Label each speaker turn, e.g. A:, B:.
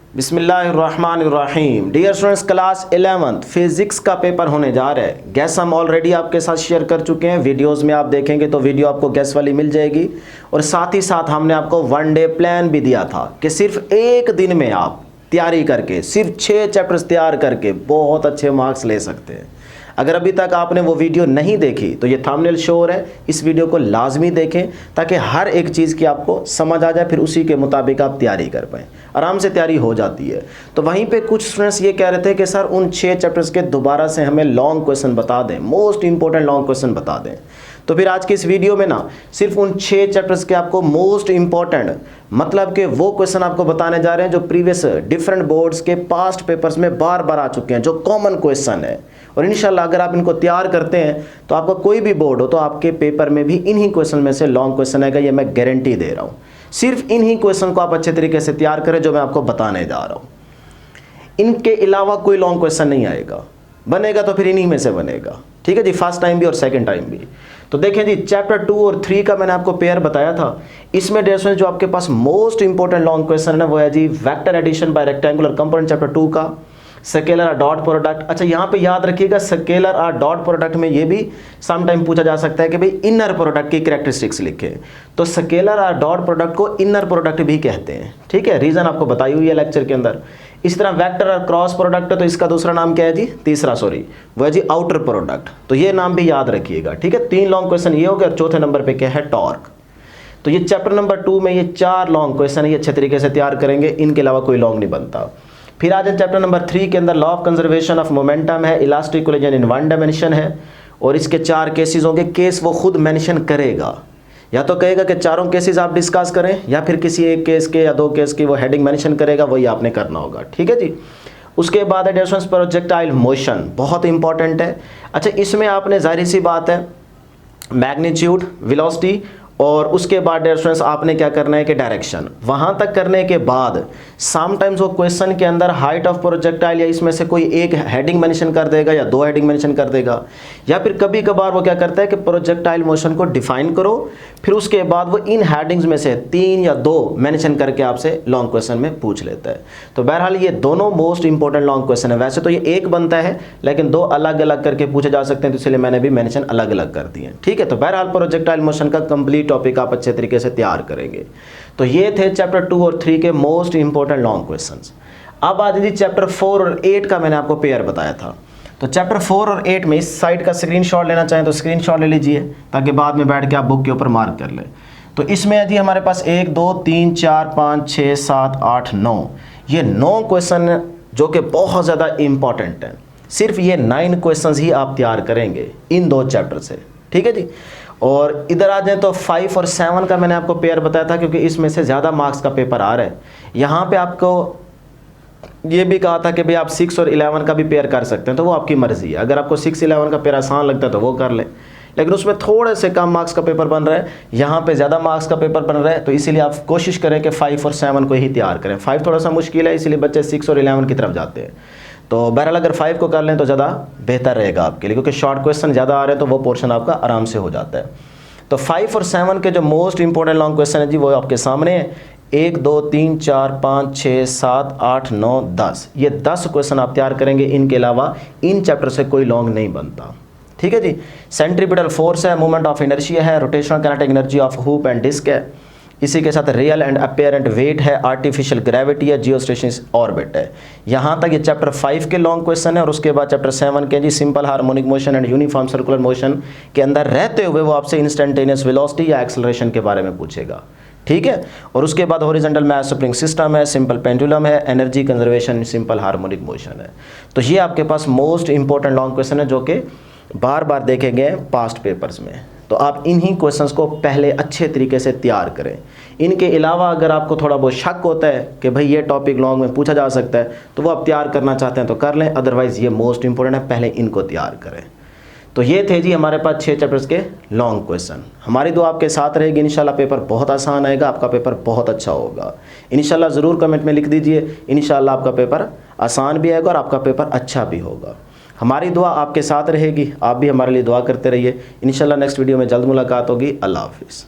A: बिस्मिल्लाहिर्रहमानिर्रहीम। Dear students, class 11th physics का paper होने जा रहा है। गैस हम ऑलरेडी आपके साथ शेयर कर चुके हैं, वीडियोस में आप देखेंगे तो वीडियो आपको गैस वाली मिल जाएगी। और साथ ही साथ हमने आपको 1 डे प्लान भी दिया था कि सिर्फ एक दिन में आप तैयारी करके सिर्फ 6 चैप्टर्स तैयार करके बहुत अच्छे मार्क्स ले सकते हैं। अगर अभी तक आपने वो वीडियो नहीं देखी तो ये थंबनेल शो हो रहा है, इस वीडियो को लाजमी देखें ताकि हर एक चीज़ की आपको समझ आ जाए, फिर उसी के मुताबिक आप तैयारी कर पाएँ। आराम से तैयारी हो जाती है। तो वहीं पे कुछ स्टूडेंट्स ये कह रहे थे कि सर उन 6 चैप्टर्स के दोबारा से हमें लॉन्ग क्वेश्चन बता दें, मोस्ट इंपॉर्टेंट लॉन्ग क्वेश्चन बता दें। तो फिर आज की इस वीडियो में ना सिर्फ उन 6 चैप्टर्स के आपको मोस्ट इंपॉर्टेंट मतलब कि वो क्वेश्चन आपको बताने जा रहे हैं जो प्रीवियस डिफरेंट बोर्ड्स के पास्ट पेपर्स में बार बार आ चुके हैं, जो कॉमन क्वेश्चन है। और इंशाल्लाह अगर आप इनको तैयार करते हैं तो आपका कोई भी बोर्ड हो तो आपके पेपर में भी इन्हीं क्वेश्चन में से लॉन्ग क्वेश्चन आएगा, ये मैं गारंटी दे रहा हूँ। सिर्फ इन्हीं क्वेश्चन को आप अच्छे तरीके से तैयार करें जो मैं आपको बताने जा रहा हूँ। इनके अलावा कोई लॉन्ग क्वेश्चन नहीं आएगा, बनेगा तो फिर इन्हीं में से बनेगा। ठीक है जी, फर्स्ट टाइम भी और सेकंड टाइम भी। तो देखें जी, चैप्टर 2 और 3 का मैंने आपको पेयर बताया था। इसमें डेयर जो आपके पास मोस्ट इंपॉर्टेंट लॉन्ग क्वेश्चन है वो है जी vector addition by rectangular component, chapter 2 का। स्केलर और डॉट प्रोडक्ट। अच्छा, यहाँ पे याद रखिएगा स्केलर और डॉट प्रोडक्ट में ये भी सम टाइम पूछा जा सकता है कि भाई इनर प्रोडक्ट की कैरेक्टरिस्टिक्स लिखें। तो स्केलर और डॉट प्रोडक्ट को इनर प्रोडक्ट भी कहते हैं। ठीक है, रीजन आपको बताई हुई है लेक्चर के अंदर। इस तरह वेक्टर और क्रॉस प्रोडक्ट है तो इसका दूसरा नाम क्या है जी, तीसरा सॉरी वो है जी आउटर प्रोडक्ट। तो ये नाम भी याद रखिएगा। ठीक है, 3 लॉन्ग क्वेश्चन ये हो गया और चौथे नंबर पे क्या है, टॉर्क। तो ये चैप्टर नंबर 2 में ये 4 लॉन्ग क्वेश्चन है, ये अच्छे तरीके से तैयार करेंगे, इनके अलावा कोई लॉन्ग नहीं बनता। फिर आ जाए चैप्टर नंबर 3 के अंदर law of conservation of momentum है, इलास्टिक कोलिजन इन 1 डायमेंशन है। और इसके 4 केसेस होंगे। केस वो खुद मेंशन करेगा, या तो कहेगा कि चारों केसेस आप डिस्कस करें, या फिर किसी एक केस के या 2 केस की वो हेडिंग मेंशन करेगा, वही आपने करना होगा। ठीक है जी। उसके बाद है डियर प्रोजेक्टाइल मोशन, बहुत इंपॉर्टेंट है। अच्छा, इसमें आपने जाहिर सी बात है मैग्नीट्यूड, वेलोसिटी और उसके बाद डियर स्टूडेंट्स आपने क्या करना है कि डायरेक्शन। वहां तक करने के बाद समटाइम्स वो क्वेश्चन के अंदर हाइट ऑफ प्रोजेक्टाइल या इसमें से कोई एक हेडिंग मेंशन कर देगा या 2 हेडिंग मेंशन कर देगा, या फिर कभी कभार वो क्या करता है कि प्रोजेक्टाइल मोशन को डिफाइन करो, फिर उसके बाद वो इन हेडिंग्स में से 3 या 2 मेंशन करके आपसे लॉन्ग क्वेश्चन में पूछ लेता है। तो बहरहाल ये दोनों मोस्ट इंपॉर्टेंट लॉन्ग क्वेश्चन है। वैसे तो ये एक बनता है लेकिन 2 अलग अलग करके पूछे जा सकते हैं, तो इसलिए मैंने भी मेंशन अलग अलग कर दिए। ठीक है, तो बहरहाल प्रोजेक्टाइल मोशन का कंप्लीट टॉपिक आप अच्छे तरीके से तैयार करेंगे। तो ये थे चैप्टर 2 और 3 के मोस्ट इंपॉर्टेंट लॉन्ग क्वेश्चंस। अब आ जाइए चैप्टर 4 और 8 का मैंने आपको पेयर बताया था। तो चैप्टर 4 और 8 में इस साइड का स्क्रीनशॉट लेना चाहें तो स्क्रीनशॉट ले लीजिए ताकि बाद में बैठ के आप बुक के ऊपर मार्क कर लें। तो इसमें है जी हमारे पास 1 2 3 4 5 6 7 8 9, ये 9 क्वेश्चन जो कि बहुत ज़्यादा इंपॉर्टेंट हैं। सिर्फ ये 9 क्वेश्चन ही आप तैयार करेंगे इन 2 चैप्टर से। ठीक है जी। और इधर आ जाए तो 5 और 7 का मैंने आपको पेयर बताया था क्योंकि इसमें से ज़्यादा मार्क्स का पेपर आ रहा है। यहाँ पे आपको ये भी कहा था कि भाई आप 6 और 11 का भी पेयर कर सकते हैं, तो वो आपकी मर्ज़ी है। अगर आपको 6 11 का पेयर आसान लगता है तो वो कर लें, लेकिन उसमें थोड़े से कम मार्क्स का पेपर बन रहा है, यहाँ पे ज़्यादा मार्क्स का पेपर बन रहा है। तो इसीलिए आप कोशिश करें कि 5 और 7 को ही तैयार करें। 5 थोड़ा सा मुश्किल है, इसीलिए बच्चे 6 और 11 की तरफ जाते हैं। तो बहरहाल अगर 5 को कर लें तो ज़्यादा बेहतर रहेगा आपके लिए, क्योंकि शॉर्ट क्वेश्चन ज़्यादा आ रहे हैं तो वो पोर्शन आपका आराम से हो जाता है। तो 5 और 7 के जो मोस्ट इंपॉर्टेंट लॉन्ग क्वेश्चन है जी वो आपके सामने है। 1 2 3 4 5 6 7 8 9 10, ये 10 क्वेश्चन आप तैयार करेंगे। इनके अलावा इन चैप्टर से कोई लॉन्ग नहीं बनता। ठीक है जी। सेंट्रीपिटल फोर्स है, मूवमेंट ऑफ इनर्शिया है, rotational kinetic energy of hoop and disc है, इसी के साथ रियल एंड अपेरेंट वेट है, आर्टिफिशियल ग्रेविटी है, जियोस्टेशनरी ऑर्बिट है। यहाँ तक ये चैप्टर 5 के लॉन्ग क्वेश्चन है। और उसके बाद चैप्टर 7 के जी simple harmonic motion and uniform circular motion के अंदर रहते हुए वो आपसे इंस्टेंटेनियस वेलोसिटी या एक्सेलरेशन के बारे में पूछेगा। ठीक है। और उसके बाद हॉरिजॉन्टल मास स्प्रिंग सिस्टम है, सिंपल पेंडुलम है, energy conservation, simple harmonic motion है। तो ये आपके पास मोस्ट इंपॉर्टेंट लॉन्ग क्वेश्चन है जो कि बार बार देखे गए पास्ट पेपर्स में। तो आप इन्हीं क्वेश्चंस को पहले अच्छे तरीके से तैयार करें। इनके अलावा अगर आपको थोड़ा बहुत शक होता है कि भाई ये टॉपिक लॉन्ग में पूछा जा सकता है तो वो आप तैयार करना चाहते हैं तो कर लें, अदरवाइज़ ये मोस्ट इंपॉर्टेंट है, पहले इनको तैयार करें। तो ये थे जी हमारे पास 6 चैप्टर्स के लॉन्ग क्वेश्चन। हमारी दुआ आपके साथ रहेगी। इंशाल्लाह पेपर बहुत आसान आएगा, आपका पेपर बहुत अच्छा होगा। इंशाल्लाह ज़रूर कमेंट में लिख दीजिए, इंशाल्लाह आपका पेपर आसान भी आएगा और आपका पेपर अच्छा भी होगा। हमारी दुआ आपके साथ रहेगी, आप भी हमारे लिए दुआ करते रहिए। इंशाल्लाह नेक्स्ट वीडियो में जल्द मुलाकात होगी। अल्लाह हाफिज़।